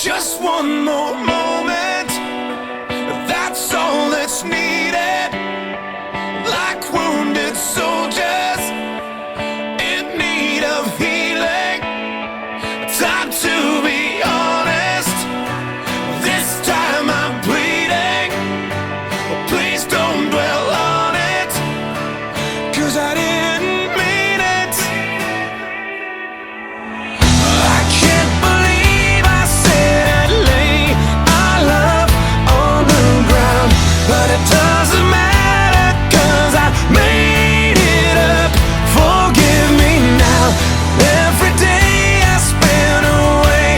Just one more moment, that's all that's needed. Like wounded soldiers in need of healing. Time to be honest, this time I'm bleeding. Please don't dwell on it, 'cause I didn't mean it. I can't believe I said I'd lay our love on the ground, but it doesn't matter, 'cause I made it up. Forgive me now. Every day I spend away,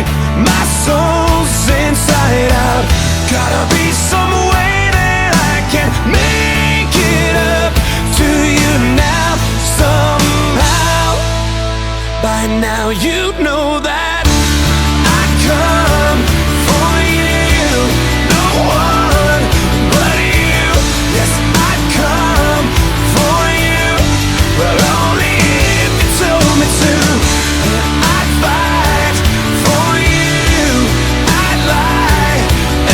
my soul's inside out. Gotta be some way that I can make it up to you now. Somehow, by now you know that I come for you. No one but you. Yes, I come for you, but only if you told me to. I'd fight for you, I'd lie,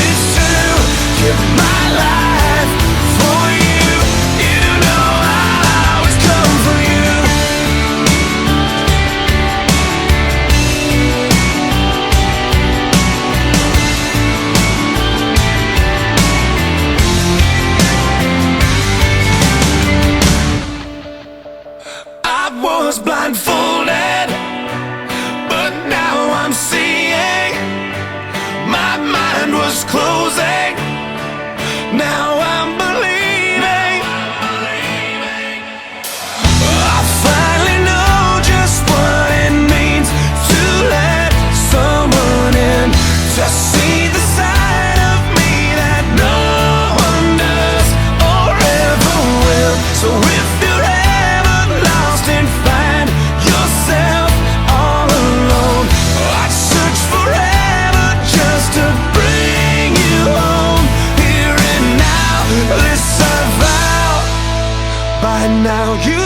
it's true. Give my life for you. You know I'll always come for you. I was blindfolded, but now I'm seeing. My mind was closing, now I'm believing. I finally know just what it means to let someone in, to see the side of me that no one does or ever will. So if you're ever lost and find yourself all alone, I'd search forever just to bring you home, here and now. This I vow, by now you